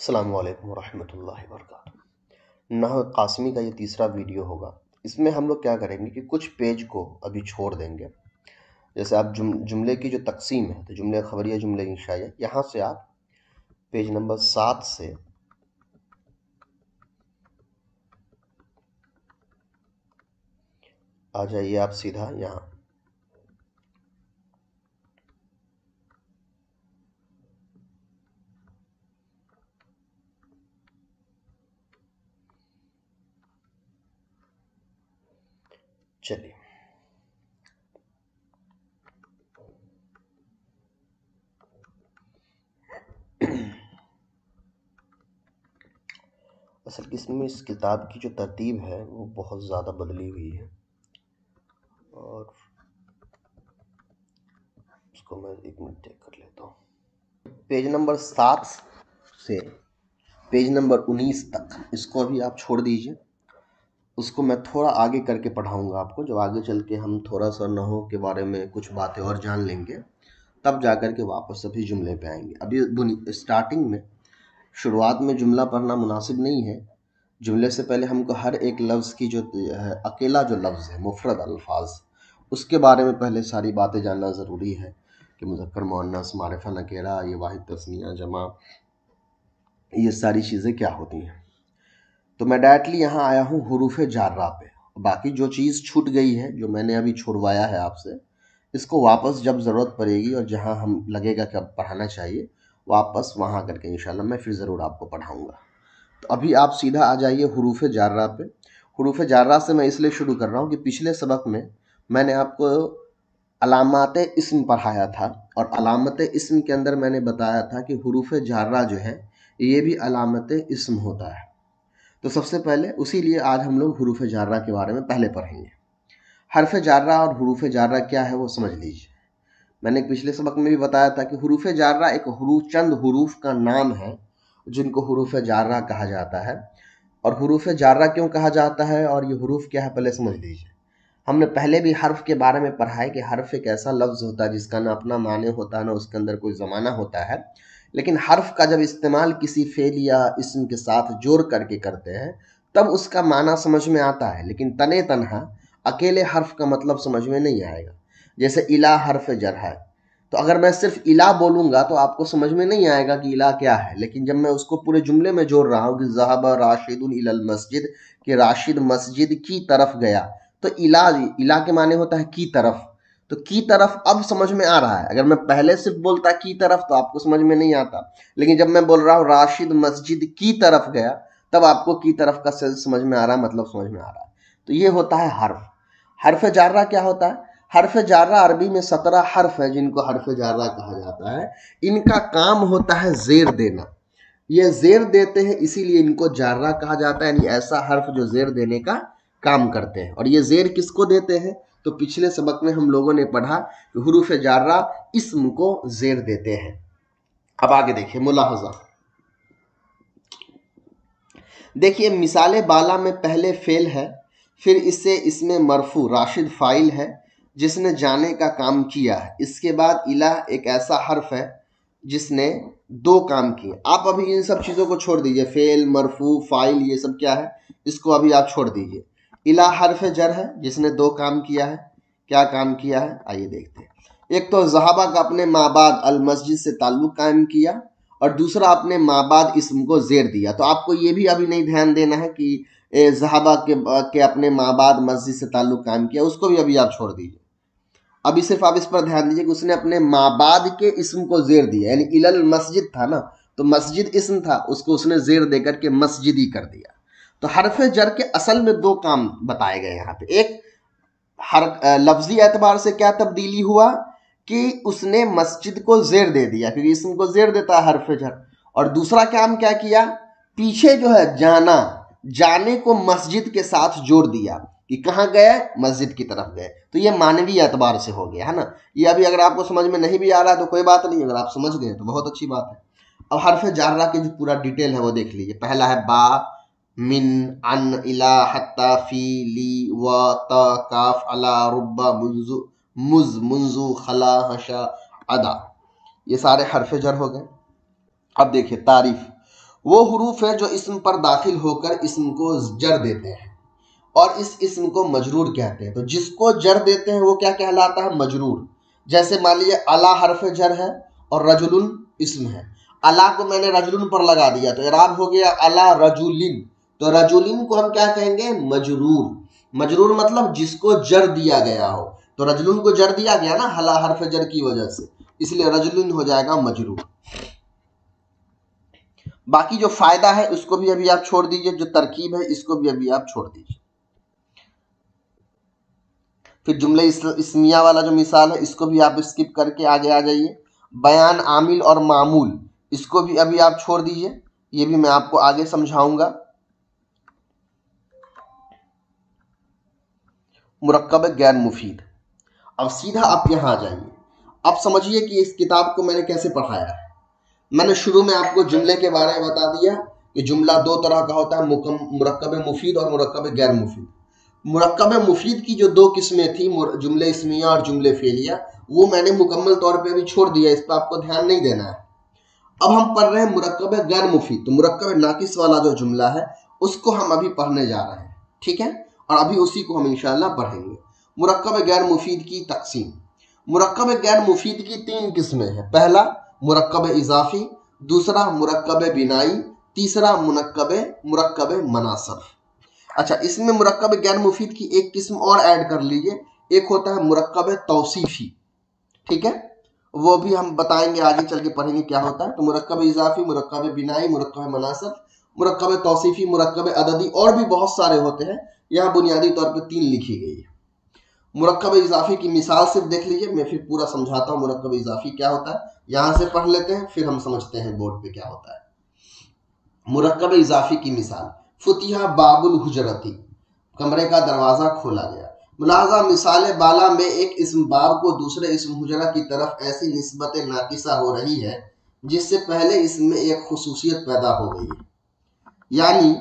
अस्सलामु अलैकुम वरहमतुल्लाहि वबरकातुहू। नहव क़ासमी का ये तीसरा वीडियो होगा। इसमें हम लोग क्या करेंगे कि कुछ पेज को अभी छोड़ देंगे। जैसे आप जुमले की जो तकसीम है, तो जुमले खबरिया, जुमले इंशाइया, यहाँ से आप पेज नंबर 7 से आ जाइए आप सीधा यहाँ। चलिए, असल किस्म इस किताब की जो तरतीब है वो बहुत ज़्यादा बदली हुई है और उसको मैं एक मिनट चेक कर लेता हूँ। पेज नंबर 7 से पेज नंबर 19 तक इसको अभी आप छोड़ दीजिए। उसको मैं थोड़ा आगे करके पढ़ाऊँगा आपको। जब आगे चल के हम थोड़ा सा नहव के बारे में कुछ बातें और जान लेंगे, तब जा कर के वापस सभी जुमले पे आएंगे। अभी स्टार्टिंग में, शुरुआत में जुमला पढ़ना मुनासिब नहीं है। जुमले से पहले हमको हर एक लफ्ज़ की जो अकेला जो लफ्ज़ है, मुफरद अल्फाज, उसके बारे में पहले सारी बातें जानना ज़रूरी है कि मुज़क्कर, मुअन्नस, मारिफा, नकेरा, ये वाहिद, तस्निया, जमा, ये सारी चीज़ें क्या होती हैं। तो मैं डायरेक्टली यहाँ आया हूँ हुरूफ जार्रा पे। बाकी जो चीज़ छूट गई है, जो मैंने अभी छुड़वाया है आपसे, इसको वापस जब ज़रूरत पड़ेगी और जहाँ हम लगेगा कि अब पढ़ाना चाहिए, वापस वहाँ करके इंशाल्लाह मैं फिर ज़रूर आपको पढ़ाऊँगा। तो अभी आप सीधा आ जाइए हुरूफ जार्रा पे। हुरूफ जार्रा से मैं इसलिए शुरू कर रहा हूँ कि पिछले सबक में मैंने आपको अलामत इस्म पढ़ाया था और अलामत इस्म के अंदर मैंने बताया था कि हुरूफ जार्रा जो है ये भी अलामत इस्म होता है। तो सबसे पहले उसी लिए आज हम लोग हुरूफ जार्रा के बारे में पहले पढ़ेंगे। हर्फ जार्रा और हुरूफ जार्रा क्या है वो समझ लीजिए। मैंने पिछले सबक में भी बताया था कि हुरूफ जार्रा एक चंद हुरूफ का नाम है जिनको हुरूफ जार्रा कहा जाता है। और हुरूफ जार्रा क्यों कहा जाता है और ये हुरूफ क्या है पहले समझ लीजिए। हमने पहले भी हर्फ के बारे में पढ़ा है कि हर्फ एक ऐसा लफ्ज़ होता है जिसका ना अपना माने होता है, ना उसके अंदर कोई ज़माना होता है। लेकिन हर्फ का जब इस्तेमाल किसी फेल या इस्म के साथ जोड़ करके करते हैं तब उसका माना समझ में आता है, लेकिन तने तनहा अकेले हर्फ का मतलब समझ में नहीं आएगा। जैसे इला हर्फ जर है, तो अगर मैं सिर्फ इला बोलूँगा तो आपको समझ में नहीं आएगा कि इला क्या है। लेकिन जब मैं उसको पूरे जुमले में जोड़ रहा हूँ कि ज़हबा राशिदुन इलल मस्जिद, कि राशिद मस्जिद की तरफ गया, तो इला के माने होता है की तरफ। तो की तरफ अब समझ में आ रहा है। अगर मैं पहले सिर्फ बोलता की तरफ तो आपको समझ में नहीं आता, लेकिन जब मैं बोल रहा हूँ राशिद मस्जिद की तरफ गया, तब आपको की तरफ का सेंस समझ में आ रहा है, मतलब समझ में आ रहा है। तो ये होता है हर्फ। हर्फ जार्रा क्या होता है? हर्फ जार्रा अरबी में 17 हर्फ है जिनको हर्फ जार्रा कहा जाता है। इनका काम होता है जेर देना। ये जेर देते हैं, इसीलिए इनको जार्रा कहा जाता है, यानी ऐसा हर्फ जो जेर देने का काम करते हैं। और ये जेर किसको देते हैं? तो पिछले सबक में हम लोगों ने पढ़ा कि हुरूफ जार्रा इस्म को जेर देते हैं। अब आगे देखिए, मुलाहजा देखिए, मिसाले बाला में पहले फेल है, फिर इससे इसमें मरफू राशिद फाइल है जिसने जाने का काम किया है। इसके बाद इलाह एक ऐसा हर्फ है जिसने दो काम किए। आप अभी इन सब चीज़ों को छोड़ दीजिए, फेल, मरफू, फाइल, ये सब क्या है, इसको अभी आप छोड़ दीजिए। इलाह हर्फ जर है जिसने दो काम किया है। क्या काम किया है आइए देखते हैं। एक तो ज़हाबा का अपने माबाद अल मस्जिद से ताल्लुक़ कायम किया और दूसरा अपने माबाद इस्म को जेर दिया। तो आपको ये भी अभी नहीं ध्यान देना है कि ज़हाबा के अपने माबाद मस्जिद से ताल्लुक़ कायम किया, उसको भी अभी आप छोड़ दीजिए। अभी सिर्फ आप इस पर ध्यान दीजिए कि उसने अपने माबाद के इस्म को जेर दिया, यानी इलल मस्जिद था ना, तो मस्जिद इस्म था, उसको उसने जेर देकर के मस्जिदी कर दिया। तो हरफ जर के असल में दो काम बताए गए यहाँ पे। एक, हर लफ्जी एतबार से क्या तब्दीली हुआ कि उसने मस्जिद को जेर दे दिया, क्योंकि इस्म को जेर देता है हरफ जर। और दूसरा काम क्या किया, पीछे जो है जाना, जाने को मस्जिद के साथ जोड़ दिया कि कहाँ गए, मस्जिद की तरफ गए। तो ये मानवी एतबार से हो गया है ना। ये अभी अगर आपको समझ में नहीं भी आ रहा है तो कोई बात नहीं, अगर आप समझ गए तो बहुत अच्छी बात है। अब हरफ जार्रा की जो पूरा डिटेल है वो देख लीजिए। पहला है बा, मिन, अन, इला, हत्ता, फी, ली, व, त, काफ, अला, रुब्बा, मुंजु, मुज, मुंजु, खला, हशा, अदा, ये सारे हरफ जर हो गए। अब देखिए तारीफ। वो हुरूफ है जो इस्म पर दाखिल होकर इस्म को जर देते हैं और इस इस्म को मजरूर कहते हैं। तो जिसको जर देते हैं वो क्या कहलाता है? मजरूर। जैसे मान लीजिए अला हर्फ जर है और रजुलुन इस्म है, अला को मैंने रजुलुन पर लगा दिया तो इराब हो गया अला रजुलिन। तो रजुलिन को हम क्या कहेंगे? मजरूर। मजरूर मतलब जिसको जर दिया गया हो। तो रजुलुन को जर दिया गया ना हला हर्फ जर की वजह से, इसलिए रजुलिन हो जाएगा मजरूर। बाकी जो फायदा है उसको भी अभी आप छोड़ दीजिए, जो तरकीब है इसको भी अभी आप छोड़ दीजिए। फिर जुमले इस्मिया वाला जो मिसाल है इसको भी आप स्किप करके आगे आ जाइए। बयान आमिल और मामूल इसको भी अभी आप छोड़ दीजिए, ये भी मैं आपको आगे समझाऊंगा। मुरक्कब गैर मुफीद, अब सीधा आप यहाँ आ जाइए। अब समझिए कि इस किताब को मैंने कैसे पढ़ाया है। मैंने शुरू में आपको जुमले के बारे में बता दिया कि जुमला दो तरह का होता है, मुरक्कब मुफीद और मुरक्कब गैर मुफीद। मुरक्कब मुफीद की जो दो किस्में थी, जुमले इस्मिया और जुमले फेलिया, वो मैंने मुकम्मल तौर पे अभी छोड़ दिया, इस पर आपको ध्यान नहीं देना है। अब हम पढ़ रहे हैं मुरक्कब गैर मुफीद। तो मुरक्कब नाकिस वाला जो जुमला है उसको हम अभी पढ़ने जा रहे हैं, ठीक है, और अभी उसी को हम इंशाल्लाह पढ़ेंगे। मुरक्कब गैर मुफीद की तकसीम। मुरक्कब गैर मुफीद की तीन किस्में हैं। पहला मुरक्कब इजाफी, दूसरा मुरक्कब बिनाई, तीसरा मुरक्कब मनासब। अच्छा, इसमें मुरक्कब गैर मुफीद की एक किस्म और ऐड कर लीजिए, एक होता है मुरक्कब तौसीफी, ठीक है, वो भी हम बताएंगे, आगे चल के पढ़ेंगे क्या होता है। तो मुरक्कब इजाफी, मुरक्कब बिनाई, मुरक्कब मनासब, मुरक्कब तौसीफी, मुरक्कब अददी, और भी बहुत सारे होते हैं, यहाँ बुनियादी तौर पर तीन लिखी गई है। मुरक्कब इजाफी की मिसाल सिर्फ देख लीजिए, मैं फिर पूरा समझाता हूँ मुरक्कब इजाफी क्या होता है। यहां से पढ़ लेते हैं फिर हम समझते हैं बोर्ड पे क्या होता है। मुरक्कब इजाफी की मिसाल, फुतिहा बाबुल हुजरती, कमरे का दरवाजा खोला गया। मुलाजा मिसाल बाला में एक इस्म बाब को दूसरे इस्म हुजरा की तरफ ऐसी निस्बत नाकिसा हो रही है जिससे पहले इसमें एक खुसूसियत पैदा हो गई है। यानी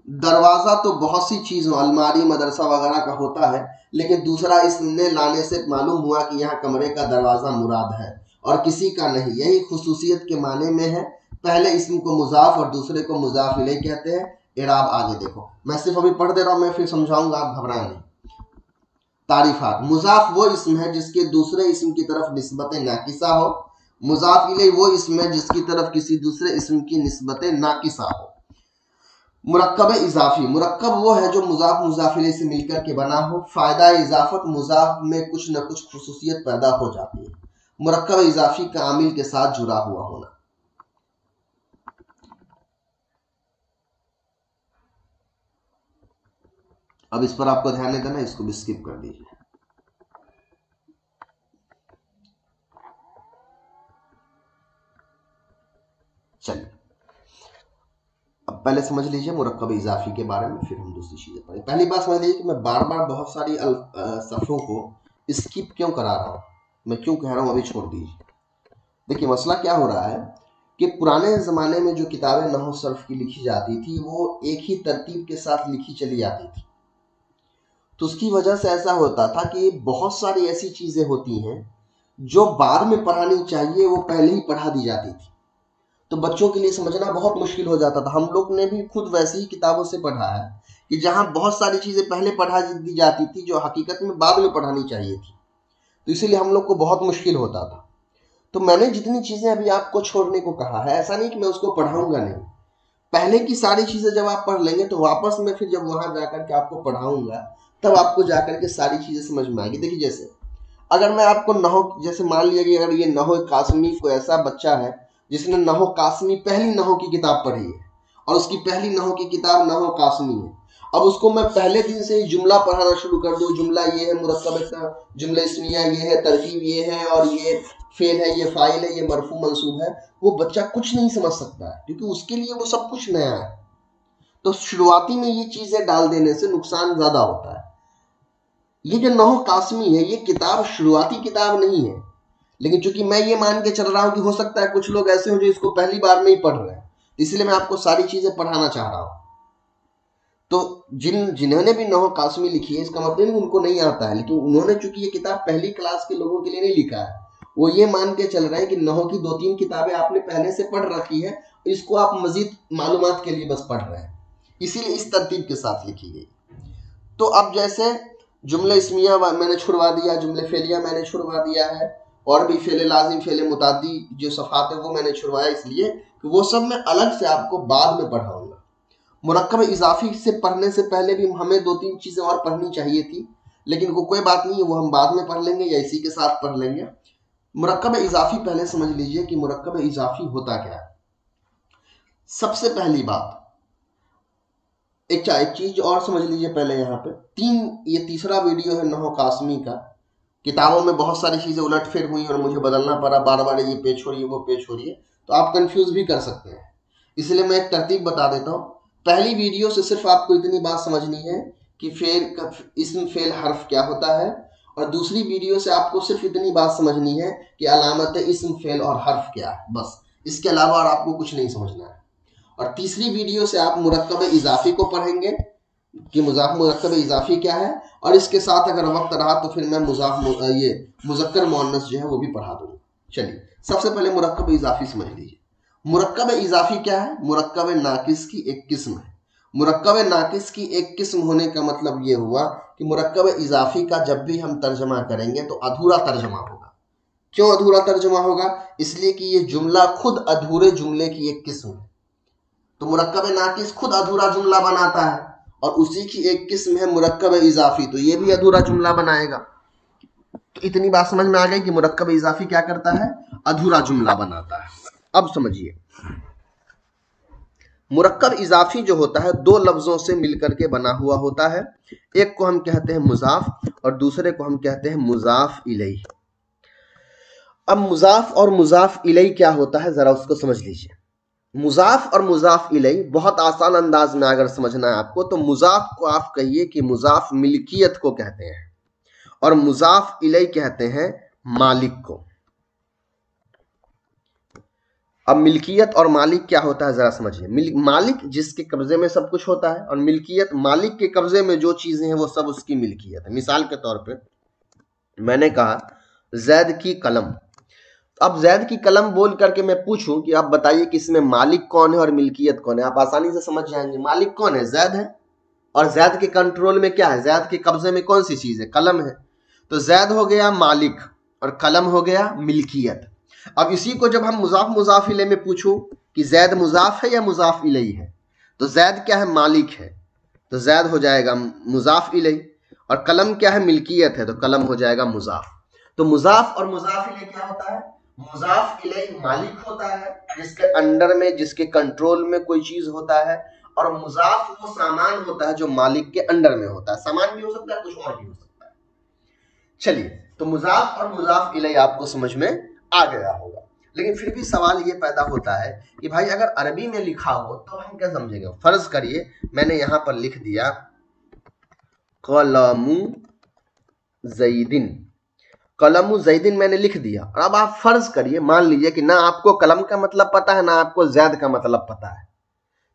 दरवाजा तो बहुत सी चीजों, अलमारी, मदरसा वगैरह का होता है, लेकिन दूसरा इसमें लाने से मालूम हुआ कि यहाँ कमरे का दरवाजा मुराद है और किसी का नहीं। यही खुसूसियत के माने में है। पहले इसम को मुजाफ और दूसरे को मुजाफ इलैह कहते हैं। इराब आगे देखो, मैं सिर्फ अभी पढ़ दे रहा हूं, मैं फिर समझाऊंगा, आप घबराएं नहीं। तारीफात, मुजाफ वो इसम है जिसके दूसरे इसम की तरफ निस्बत नाकिसा हो। मुजाफ इलैह वो इसम है जिसकी तरफ किसी दूसरे इसम की निस्बत नाकिसा हो। मुरक्कब इजाफी, मुरक्कब वो है जो मुजाफ मुजाफ इलैह से मिलकर के बना हो। फायदा इजाफत, मुजाफ में कुछ न कुछ खुसूसियत पैदा हो जाती है। मुरक्कब इजाफी का आमिल के साथ जुड़ा हुआ होना। अब इस पर आपको ध्यान नहीं देना, इसको भी स्किप कर दीजिए। चलिए, अब पहले समझ लीजिए मुरक्कब इजाफी के बारे में, फिर हम दूसरी चीजें पढ़ें। पहली बात समझ लीजिए कि मैं बार बार बहुत सारी सफ़ों को स्किप क्यों करा रहा हूं, मैं क्यों कह रहा हूं अभी छोड़ दीजिए। देखिए मसला क्या हो रहा है कि पुराने ज़माने में जो किताबें नहव सर्फ की लिखी जाती थी वो एक ही तरतीब के साथ लिखी चली जाती थी। तो उसकी वजह से ऐसा होता था कि बहुत सारी ऐसी चीज़ें होती हैं जो बाद में पढ़ानी चाहिए वो पहले ही पढ़ा दी जाती थी। तो बच्चों के लिए समझना बहुत मुश्किल हो जाता था। हम लोग ने भी खुद वैसी ही किताबों से पढ़ा है कि जहाँ बहुत सारी चीज़ें पहले पढ़ा दी जाती थी जो हकीकत में बाद में पढ़ानी चाहिए थी। तो इसीलिए हम लोग को बहुत मुश्किल होता था। तो मैंने जितनी चीज़ें अभी आपको छोड़ने को कहा है, ऐसा नहीं कि मैं उसको पढ़ाऊंगा नहीं, पहले की सारी चीज़ें जब आप पढ़ लेंगे तो वापस में फिर जब वहां जाकर के आपको पढ़ाऊंगा तब आपको जाकर के सारी चीज़ें समझ में आएगी। देखिए जैसे अगर मैं आपको नहव, जैसे मान लिया कि अगर ये नहव कासमी कोई ऐसा बच्चा है जिसने नहव कासमी पहली नहव की किताब पढ़ी है और उसकी पहली नहव की किताब नहव कासमी है, अब उसको मैं पहले दिन से ही जुमला पढ़ाना शुरू कर दूं, जुमला ये है, मुरक्कब जुमला इस्मिया ये है, तरकीब ये है, और ये फेल है, ये फाइल है, ये मरफू मंसूब है, वो बच्चा कुछ नहीं समझ सकता है क्योंकि उसके लिए वो सब कुछ नया है। तो शुरुआती में ये चीजें डाल देने से नुकसान ज्यादा होता है। ये जो नहव कासमी है ये किताब शुरुआती किताब नहीं है, लेकिन चूंकि मैं ये मान के चल रहा हूं कि हो सकता है कुछ लोग ऐसे हो जो इसको पहली बार में ही पढ़ रहे हैं, इसलिए मैं आपको सारी चीजें पढ़ाना चाह रहा हूं। तो जिन्होंने भी नहव कासमी लिखी है इसका मतलब नहीं उनको नहीं आता है, लेकिन उन्होंने चूंकि ये किताब पहली क्लास के लोगों के लिए नहीं लिखा है, वो ये मान के चल रहे हैं कि नहव की 2-3 किताबें आपने पहले से पढ़ रखी है, इसको आप मजीद मालूमात के लिए बस पढ़ रहे हैं, इसीलिए इस तरतीब के साथ लिखी गई। तो अब जैसे जुमले इस्मिया मैंने छुड़वा दिया, जुमले फेलिया मैंने छुड़वा दिया है, और भी फेले लाजिम फेले मुतादी जो सफ़ात है वो मैंने छुड़वाया, इसलिए कि वो सब मैं अलग से आपको बाद में पढ़ाऊंगा। मुरक्कब इजाफी से पढ़ने से पहले भी हमें 2-3 चीज़ें और पढ़नी चाहिए थी, लेकिन वो कोई बात नहीं है, वो हम बाद में पढ़ लेंगे या इसी के साथ पढ़ लेंगे। मुरक्कब इजाफी पहले समझ लीजिए कि मुरक्कब इजाफी होता क्या है। सबसे पहली बात, एक चीज और समझ लीजिए पहले, यहाँ पे ये तीसरा वीडियो है नहू कासमी का। किताबों में बहुत सारी चीजें उलटफेर हुई और मुझे बदलना पड़ा, बार बार ये पेज छोड़िए वो पेज छोड़िए, तो आप कंफ्यूज भी कर सकते हैं, इसलिए मैं एक तरतीब बता देता हूँ। पहली वीडियो से सिर्फ आपको इतनी बात समझनी है कि इस्म फेल हर्फ क्या होता है, और दूसरी वीडियो से आपको सिर्फ इतनी बात समझनी है कि अलामत इस्म फेल और हर्फ क्या है, बस इसके अलावा और आपको कुछ नहीं समझना है। और तीसरी वीडियो से आप मुरक्कब इजाफी को पढ़ेंगे कि मुरक्कब इजाफी क्या है, और इसके साथ अगर वक्त रहा तो फिर मैं मुज़क्कर मुअन्नस जो है वो भी पढ़ा दूंगा। चलिए सबसे पहले मुरक्कब इजाफी समझ लीजिए। मुरक्कब इजाफी क्या है? मुरक्कब नाकिस की एक किस्म है। मुरक्कब नाकिस की एक किस्म होने का मतलब ये हुआ कि मुरक्कब इजाफी का जब भी हम तर्जमा करेंगे तो अधूरा तर्जमा होगा। क्यों अधूरा तर्जमा होगा? इसलिए कि ये जुमला खुद अधूरे जुमले की एक किस्म है। तो मुरक्कब नाकिस खुद अधूरा जुमला बनाता है, और उसी की एक किस्म है मुरक्कब इजाफी, तो ये भी अधूरा जुमला बनाएगा। तो इतनी बात समझ में आ गई कि मुरक्कब इजाफी क्या करता है? अधूरा जुमला बनाता है। अब समझिए, मुरक्कब इजाफी जो होता है दो लफ्जों से मिलकर के बना हुआ होता है। एक को हम कहते हैं मुजाफ और दूसरे को हम कहते हैं मुजाफ इलैह। अब मुजाफ और मुजाफ इलैह क्या होता है, जरा उसको समझ लीजिए। मुजाफ और मुजाफ इलैह बहुत आसान अंदाज में अगर समझना है आपको, तो मुजाफ को आप कहिए कि मुजाफ मिल्कियत को कहते हैं, और मुजाफ इलैह कहते हैं मालिक को। अब मिल्कियत और मालिक क्या होता है जरा समझिए। मालिक जिसके कब्जे में सब कुछ होता है, और मिल्कियत मालिक के कब्जे में जो चीजें हैं वो सब उसकी मिल्कियत है। मिसाल के तौर पे मैंने कहा जैद की कलम। अब जैद की कलम बोल करके मैं पूछूं कि आप बताइए कि इसमें मालिक कौन है और मिल्कियत कौन है, आप आसानी से समझ जाएंगे। मालिक कौन है? जैद है। और जैद के कंट्रोल में क्या है? जैद के कब्जे में कौन सी चीज है? कलम है। तो जैद हो गया मालिक और कलम हो गया मिल्कियत। अब इसी को जब हम मुजाफ मुजाफ इलैह में पूछूं कि जैद मुजाफ है या मुजाफ इलैह है, तो जैद क्या है? मालिक है, तो जैद हो जाएगा मुजाफ इलैह, और कलम क्या है? मिल्कियत है, तो कलम हो जाएगा मुजाफ। तो मुजाफ और मुजाफ इलैह क्या होता है? मुजाफ इलैह मालिक होता है जिसके अंडर में, जिसके कंट्रोल में कोई चीज होता है, और मुजाफ वो सामान होता है जो मालिक के अंडर में होता है। सामान भी हो सकता है, कुछ और भी हो सकता है। चलिए, तो मुजाफ और मुजाफ इलैह आपको समझ में आ गया होगा। लेकिन फिर भी सवाल ये पैदा होता है कि भाई अगर अरबी में लिखा हो तो हम क्या समझेंगे? फर्ज करिए मैंने यहां पर लिख दिया कलमु ज़ैदिन, कलमु ज़ैदिन मैंने लिख दिया, और अब आप फर्ज करिए, मान लीजिए कि ना आपको कलम का मतलब पता है ना आपको जैद का मतलब पता है,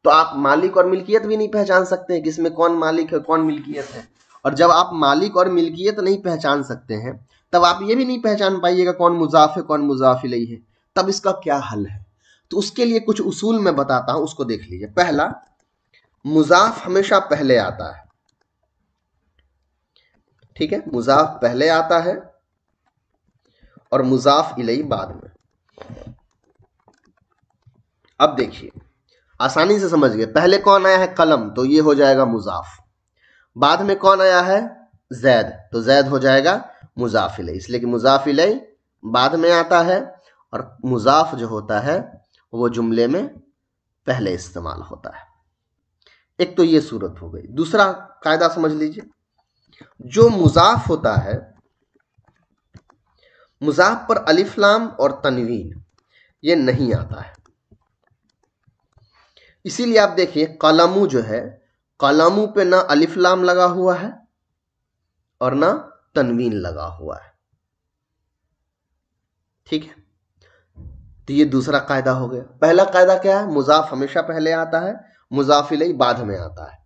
तो आप मालिक और मिल्कियत भी नहीं पहचान सकते हैं कि इसमें कौन मालिक है कौन मिल्कियत है। और जब आप मालिक और मिल्कियत नहीं पहचान सकते हैं, तब आप ये भी नहीं पहचान पाइएगा कौन मुजाफ है कौन मुजाफ इलैह है। तब इसका क्या हल है? तो उसके लिए कुछ उसूल मैं बताता हूं, उसको देख लीजिए। पहला, मुजाफ हमेशा पहले आता है, ठीक है, मुजाफ पहले आता है और मुजाफ इलैह बाद में। अब देखिए आसानी से समझ गए, पहले कौन आया है? कलम, तो ये हो जाएगा मुजाफ। बाद में कौन आया है? जैद, तो जैद हो जाएगा मुजाफ इलैह, इसलिए कि मुजाफ इलैह बाद में आता है और मुजाफ जो होता है वो जुमले में पहले इस्तेमाल होता है। एक तो ये सूरत हो गई। दूसरा कायदा समझ लीजिए, जो मुजाफ होता है, मुजाफ पर अलिफ लाम और तनवीन ये नहीं आता है। इसीलिए आप देखिए कलमु जो है, कलमु पे ना अलिफ लाम लगा हुआ है और ना तनवीन लगा हुआ है, ठीक है। तो ये दूसरा कायदा हो गया। पहला कायदा क्या है? मुजाफ हमेशा पहले आता है, मुजाफ इलैह बाद में आता है।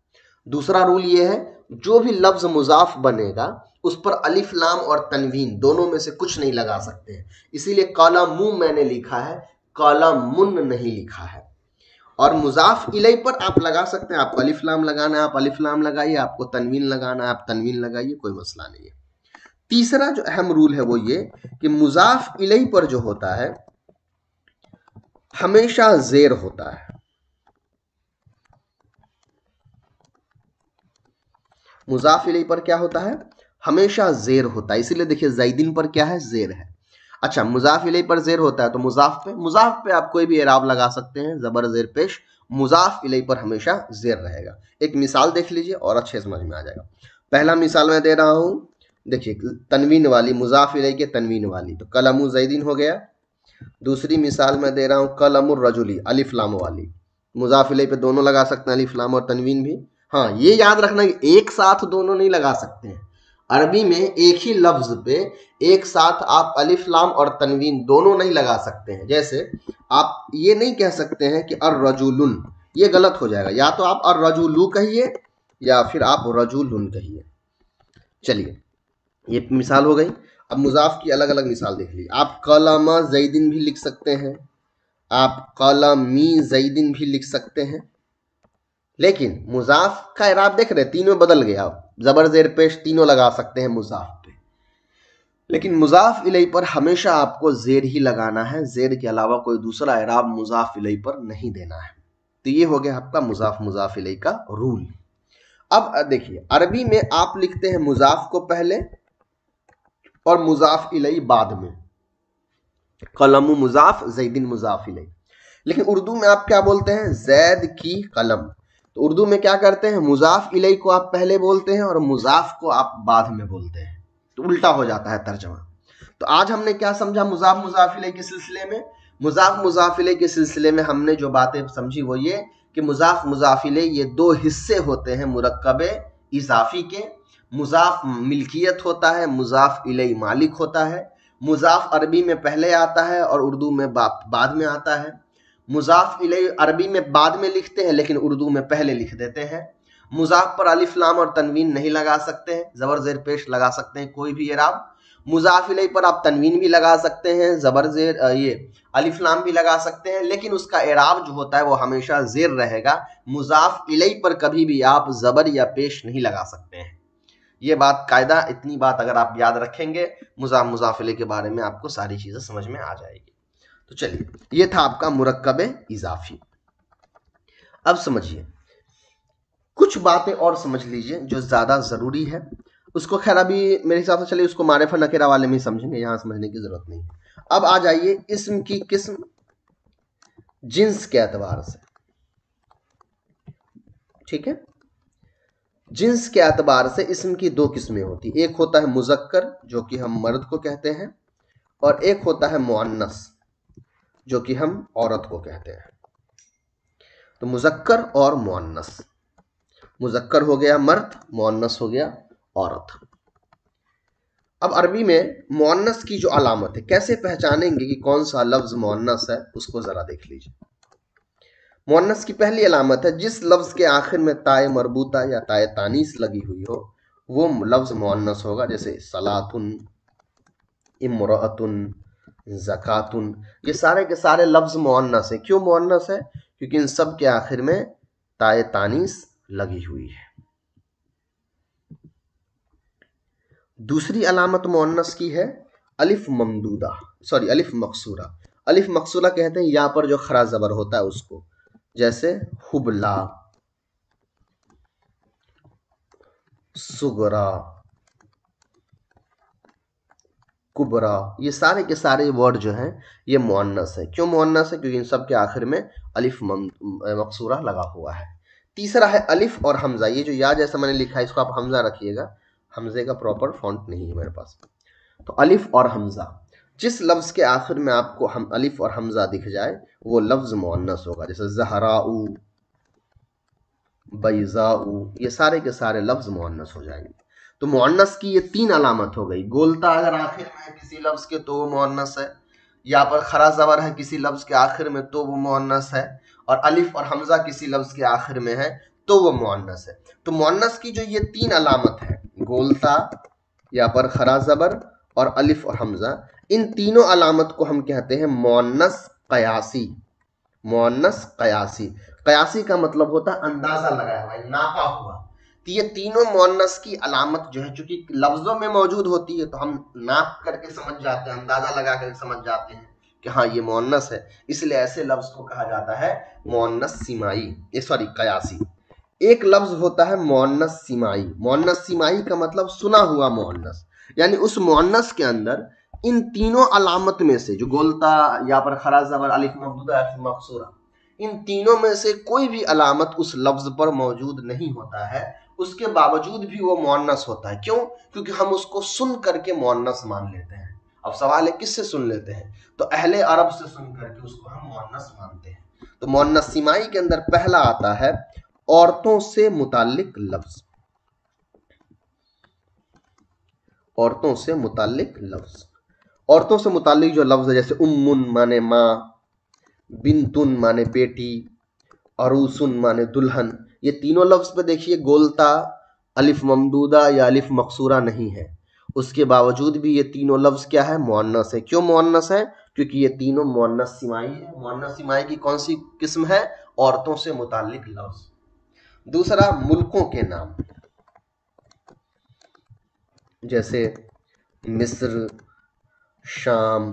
दूसरा रूल ये है, जो भी लफ्ज मुजाफ बनेगा उस पर अलिफ लाम और तनवीन दोनों में से कुछ नहीं लगा सकते हैं। इसीलिए कलमु मैंने लिखा है, कलमुन नहीं लिखा है। और मुजाफ इलैहि पर आप लगा सकते हैं, आपको अलिफ लाम लगाना है आप अलिफ लाम लगाइए, आपको तनवीन लगाना है आप तनवीन लगाइए, कोई मसला नहीं है। तीसरा जो अहम रूल है वो ये कि मुजाफ इलैहि पर जो होता है हमेशा जेर होता है। मुजाफ इलैहि पर क्या होता है, हमेशा जेर होता है। इसीलिए देखिए ज़ैदिन पर क्या है, जेर है। अच्छा, मुजाफ इलैहि पर जेर होता है तो मुजाफ पे आप कोई भी एराब लगा सकते हैं, जबर जेर पेश, मुजाफ इलैहि पर हमेशा जेर रहेगा। एक मिसाल देख लीजिए और अच्छे समझ में आ जाएगा। पहला मिसाल मैं दे रहा हूं, देखिए तनवीन वाली, मुजाफ इलैहि के तनवीन वाली, तो कलमु ज़ैदिन हो गया। दूसरी मिसाल मैं दे रहा हूं कलमुर रजुली, अलिफ लाम वाली, मुजाफ इलैहि पे दोनों लगा सकते हैं, अलिफ लाम और तनवीन भी। हाँ, ये याद रखना कि एक साथ दोनों नहीं लगा सकते हैं। अरबी में एक ही लफ्ज पे एक साथ आप अलिफ लाम और तनवीन दोनों नहीं लगा सकते हैं। जैसे आप ये नहीं कह सकते हैं कि अर्रजुलुन, ये गलत हो जाएगा। या तो आप अर्रजुलु कहिए या फिर आप रजुलुन कहिए। चलिए, ये मिसाल हो गई। अब मुजाफ की अलग अलग मिसाल देख लीजिए। आप कलमा ज़ैदिन भी लिख सकते हैं, आप कलमी ज़ैदिन भी लिख सकते हैं, लेकिन मुजाफ का इराब देख रहे हैं, तीनों बदल गया। जबर जेर पेश तीनों लगा सकते हैं मुजाफ पे, लेकिन मुजाफ इलैहि पर हमेशा आपको जेर ही लगाना है। जेर के अलावा कोई दूसरा इराब मुजाफ इलैहि पर नहीं देना है। तो ये हो गया आपका मुजाफ इलैहि का रूल। अब देखिए, अरबी में आप लिखते हैं मुजाफ को पहले और मुजाफ इलैहि बाद में, कलम मुजाफ ज़ैदिन मुजाफ इलैहि। लेकिन उर्दू में आप क्या बोलते हैं, जैद की कलम। तो उर्दू में क्या करते हैं, मुजाफ इलैहि को आप पहले बोलते हैं और मुजाफ को आप बाद में बोलते हैं, तो उल्टा हो जाता है तर्जमा। तो आज हमने क्या समझा मुजाफ मुजाफ इलैहि के सिलसिले में, मुजाफ मुजाफ इलैहि के सिलसिले में हमने जो बातें समझी वो ये कि मुजाफ मुजाफ इलैहि ये दो हिस्से होते हैं मुरक्कबे इजाफी के। मुजाफ मिल्कियत होता है, मुजाफ इलैहि मालिक होता है। मुजाफ अरबी में पहले आता है और उर्दू में बाद में आता है। मुजाफ इलैहि अरबी में बाद में लिखते हैं लेकिन उर्दू में पहले लिख देते हैं। मुजाफ पर अलिफ लाम और तनवीन नहीं लगा सकते हैं, जबर जेर पेश लगा सकते हैं कोई भी इराब। मुजाफ इलैहि पर आप तनवीन भी लगा सकते हैं, जबर जेर ये अलिफ लाम भी लगा सकते हैं, लेकिन उसका इराब जो होता है वो हमेशा जेर रहेगा। मुजाफ इलैहि पर कभी भी आप जबर या पेश नहीं लगा सकते हैं। ये बात कायदा, इतनी बात अगर आप याद रखेंगे मुजाफ मुजाफ इलैहि के बारे में आपको सारी चीजें समझ में आ जाएगी। तो चलिए, ये था आपका मुरक्कबे इजाफी। अब समझिए कुछ बातें और समझ लीजिए जो ज्यादा जरूरी है। उसको खैर अभी मेरे हिसाब से चलिए उसको मारिफा नकेरा वाले में ही समझेंगे, यहां समझने की जरूरत नहीं। अब आ जाइए इस्म की किस्म जिन्स के एतबार से, ठीक है। जिन्स के एतबार से इस्म की दो किस्में होती, एक होता है मुजक्कर जो कि हम मर्द को कहते हैं, और एक होता है मुअन्नस जो कि हम औरत को कहते हैं। तो मुजक्कर और मुअन्नस, मुजक्कर हो गया मर्द, मुअन्नस हो गया औरत। अब अरबी में मुअन्नस की जो अलामत है, कैसे पहचानेंगे कि कौन सा लफ्ज मुअन्नस है, उसको जरा देख लीजिए। मुअन्नस की पहली अलामत है जिस लफ्ज के आखिर में ताए मरबूता या ताए तानीस लगी हुई हो वो लफ्ज मुअन्नस होगा। जैसे सलातुन, इमरातुन, ज़कातुन, ये सारे के सारे लफ्ज मुअन्नस है। क्यों मुअन्नस है? क्योंकि इन सब के आखिर में ताए तानीस लगी हुई है। दूसरी अलामत मुअन्नस की है अलिफ ममदूदा, सॉरी अलिफ मकसूरा। अलिफ मकसूरा कहते हैं यहाँ पर जो खरा जबर होता है उसको, जैसे हुबला, सुगरा, कुबरा, ये सारे के सारे वर्ड जो हैं ये मुअन्नस है। क्यों मुअन्नस है? क्योंकि इन सब के आखिर में अलिफ मकसूरा लगा हुआ है। तीसरा है अलिफ और हमजा। ये जो या जैसा मैंने लिखा है इसको आप हमजा रखिएगा, हमजे का प्रॉपर फॉन्ट नहीं है मेरे पास। तो अलिफ और हमजा, जिस लफ्ज के आखिर में आपको हम अलिफ और हमजा दिख जाए वो लफ्ज मुअन्नस होगा। जैसे ज़हराऊ, बैज़ाऊ, ये सारे के सारे लफ्ज मुअन्नस हो जाएंगे। तो मुअन्नस की ये तीन अलामत हो गई। गोलता अगर आखिर में है किसी लफ्ज के तो वो मुअन्नस है, यहाँ पर खरा ज़बर है किसी लफ्ज के आखिर में तो वो मुअन्नस है, और अलिफ और हमजा किसी लफ्ज के आखिर में है तो वो मुअन्नस है। तो मुअन्नस की जो ये तीन अलामत है, गोलता, यहाँ पर खरा ज़बर और अलिफ और हमजा, इन तीनों अलामत को हम कहते हैं मुअन्नस क़यासी। मुअन्नस कयासी। कयासी का मतलब होता है अंदाजा लगाया हुआ, नापा हुआ। तो ये तीनों मुअन्नस की अलामत जो है चूंकि लफ्जों में मौजूद होती है तो हम नाप करके समझ जाते हैं, अंदाजा लगा करके समझ जाते हैं कि हाँ ये मुअन्नस है, इसलिए ऐसे लफ्ज को कहा जाता है मुअन्नस सिमाई, सॉरी कयासी। एक लफ्ज होता है मुअन्नस सिमाई। मुअन्नस सिमाई का मतलब सुना हुआ मुअन्नस, यानी उस मुअन्नस के अंदर इन तीनों अलामत में से जो गोलता या पर खरा ज़बर अलिफ ममदूदा अलिफ मकसूरा, इन तीनों में से कोई भी अलामत उस लफ्ज पर मौजूद नहीं होता है, उसके बावजूद भी वो मुअन्नस होता है। क्यों? क्योंकि हम उसको सुन करके मुअन्नस मान लेते हैं। अब सवाल है किससे सुन लेते हैं? तो अहले अरब से सुन करके उसको हम मुअन्नस मानते हैं। तो मुअन्नस सिमाई के अंदर पहला आता है औरतों से मुताल्लिक लफ्ज। औरतों से मुताल्लिक लफ्ज, औरतों से मुताल्लिक जो लफ्ज है जैसे उम्मुन माने माँ, बिन्तुन माने बेटी, अरूसुन माने दुल्हन, ये तीनों लफ्ज पे देखिए गोलता अलिफ ममदूदा या अलिफ मकसूरा नहीं है, उसके बावजूद भी ये तीनों लफ्ज क्या है? मुअन्नस है। क्यों मुअन्नस है? क्योंकि ये तीनों मुअन्नस सिमाई है। मुअन्नस सिमाई की कौन सी किस्म है? औरतों से मुताल्लिक लफ्ज। दूसरा मुल्कों के नाम, जैसे मिस्र, शाम,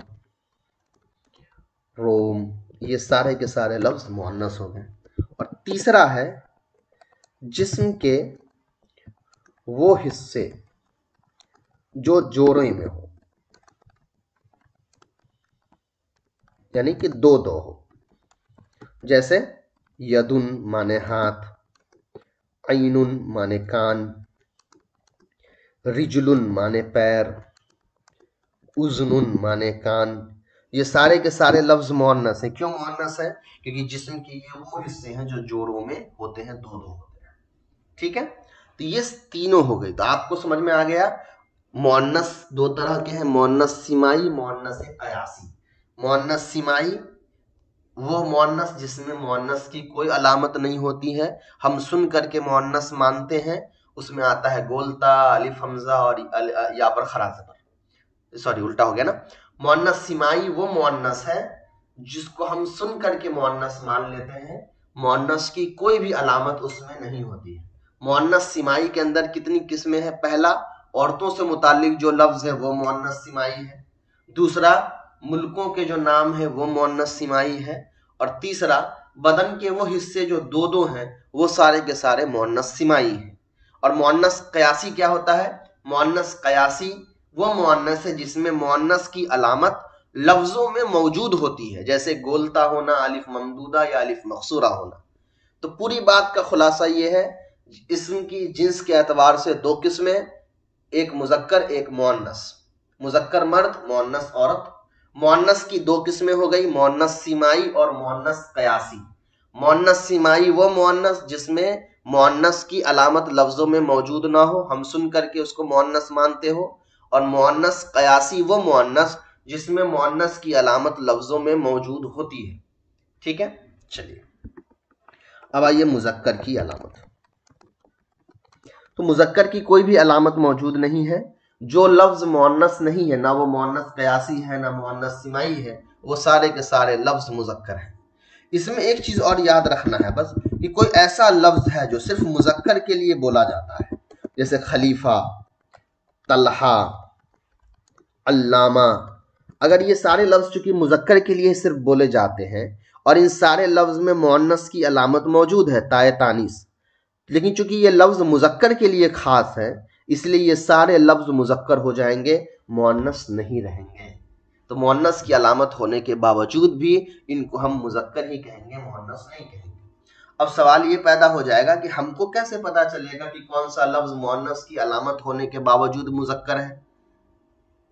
रोम, ये सारे के सारे लफ्ज मुअन्नस हो गए। और तीसरा है जिस्म के वो हिस्से जो जोड़े में हो, यानी कि दो दो हो, जैसे यदुन माने हाथ, ऐनुन माने कान, रिजुलुन माने पैर, उज़नुन माने कान, ये सारे के सारे लफ्ज मुअन्नस हैं। क्यों मुअन्नस है? क्योंकि जिस्म के ये वो हिस्से हैं जो जोड़ों में होते हैं, दो दो होते हैं। ठीक है, तो ये तीनों हो गई। तो आपको समझ में आ गया मुअन्नस दो तरह के हैं, मुअन्नस सिमाई, मुअन्नस कयासी। मुअन्नस सिमाई वो मुअन्नस जिसमें मुअन्नस की कोई अलामत नहीं होती है, हम सुन करके मुअन्नस मानते हैं, उसमें आता है गोलता अलिफ हमजा और या पर खरा ज़बर, सॉरी उल्टा हो गया ना। मुअन्नस सिमाई वो मुअन्नस है जिसको हम सुन करके मुअन्नस मान लेते हैं, मुअन्नस की कोई भी अलामत उसमें नहीं होती है। मुअन्नस सिमाई के अंदर कितनी किस्में हैं? पहला, औरतों से मुताल्लिक जो लफ्ज है वो मुअन्नस सिमाई है। दूसरा, मुल्कों के जो नाम है वो मुअन्नस सिमाई है। और तीसरा, बदन के वो हिस्से जो दो दो हैं वो सारे के सारे मुअन्नस सिमाई हैं। और मुअन्नस कयासी क्या होता है? मुअन्नस कयासी वो मुअन्नस है जिसमें मुअन्नस की अलामत लफ्जों में मौजूद होती है, जैसे गोलता होना, अलिफ ममदूदा या अलिफ मकसूरा होना। तो पूरी बात का खुलासा ये है, इस्म की जिन्स के एतबार से दो किस्में, एक मुजक्कर एक मुअन्नस, मुजक्कर मर्द मुअन्नस औरत। मुअन्नस की दो किस्में हो गई, मुअन्नस सिमाई और मुअन्नस कयासी। मुअन्नस सिमाई वो मुअन्नस जिसमें मुअन्नस की अलामत लफ्जों में मौजूद ना हो, हम सुन करके उसको मुअन्नस मानते हो। और मुअन्नस कयासी वो मुअन्नस जिसमें मुअन्नस की अलामत लफ्जों में मौजूद होती है। ठीक है, चलिए अब आइए मुजक्कर की अलामत। तो मुजक्कर की कोई भी अलामत मौजूद नहीं है। जो लफ्ज मुअन्नस नहीं है, ना वो मुअन्नस कयासी है ना मुअन्नस सिमाई है, वो सारे के सारे लफ्ज मुजक्कर हैं। इसमें एक चीज और याद रखना है बस, कि कोई ऐसा लफ्ज है जो सिर्फ मुजक्कर के लिए बोला जाता है, जैसे खलीफा, तलहा, अल्लामा। अगर ये सारे लफ्ज चूंकि मुजक्कर के लिए सिर्फ बोले जाते हैं और इन सारे लफ्ज में मुअन्नस की अलामत मौजूद है ताए तानीस, लेकिन चूंकि ये लफ्ज मुजक्कर के लिए खास है, इसलिए ये सारे लफ्ज मुजक्कर हो जाएंगे, मुअन्नस नहीं रहेंगे। तो मुअन्नस की अलामत होने के बावजूद भी इनको हम मुजक्कर ही कहेंगे, मुअन्नस नहीं कहेंगे। अब सवाल ये पैदा हो जाएगा कि हमको कैसे पता चलेगा कि कौन सा लफ्ज मुअन्नस की अलामत होने के बावजूद मुजक्कर है?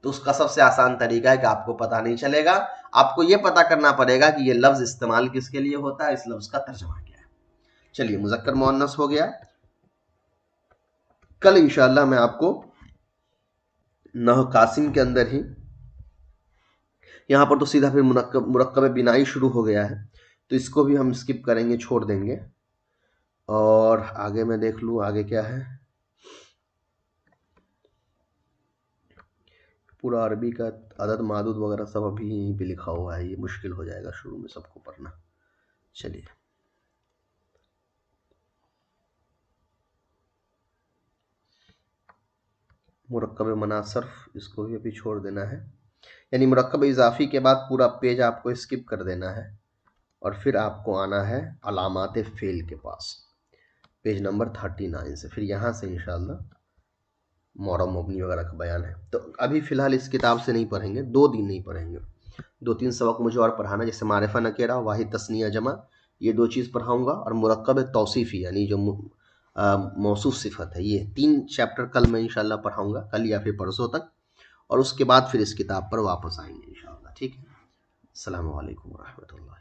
तो उसका सबसे आसान तरीका है कि आपको पता नहीं चलेगा, आपको यह पता करना पड़ेगा कि यह लफ्ज इस्तेमाल किसके लिए होता है, इस लफ्ज का तर्जुमा क्या है। चलिए, मुजक्कर मुअन्नस हो गया। कल इंशाअल्लाह मैं आपको नह कासिम के अंदर ही, यहाँ पर तो सीधा फिर मुरक्कब बिनाई शुरू हो गया है, तो इसको भी हम स्किप करेंगे, छोड़ देंगे। और आगे मैं देख लूँ आगे क्या है। पूरा अरबी का अदद मादूद वगैरह सब अभी यहीं पे लिखा हुआ है, ये मुश्किल हो जाएगा शुरू में सबको पढ़ना। चलिए, मुरक्कब मनासर्फ इसको भी अभी छोड़ देना है, यानी मुरक्कब इजाफी के बाद पूरा पेज आपको स्किप कर देना है और फिर आपको आना है अलामात फेल के पास, पेज नंबर 39 से। फिर यहाँ से इंशाल्लाह मौरब मबनी वगैरह का बयान है। तो अभी फ़िलहाल इस किताब से नहीं पढ़ेंगे, 2 दिन नहीं पढ़ेंगे, 2-3 सबक मुझे और पढ़ाना, जैसे मारिफा नकेरा, वाहिद तस्निया जमा, ये 2 चीज़ पढ़ाऊँगा, और मुरक्कब तौसीफ़ी यानी जो मौसूफ़ सिफ़त है, ये 3 चैप्टर कल मैं इंशाल्लाह पढ़ाऊँगा, कल या फिर परसों तक, और उसके बाद फिर इस किताब पर वापस आएंगे इंशाल्लाह। ठीक है। अस्सलामु अलैकुम व रहमतुल्लाह।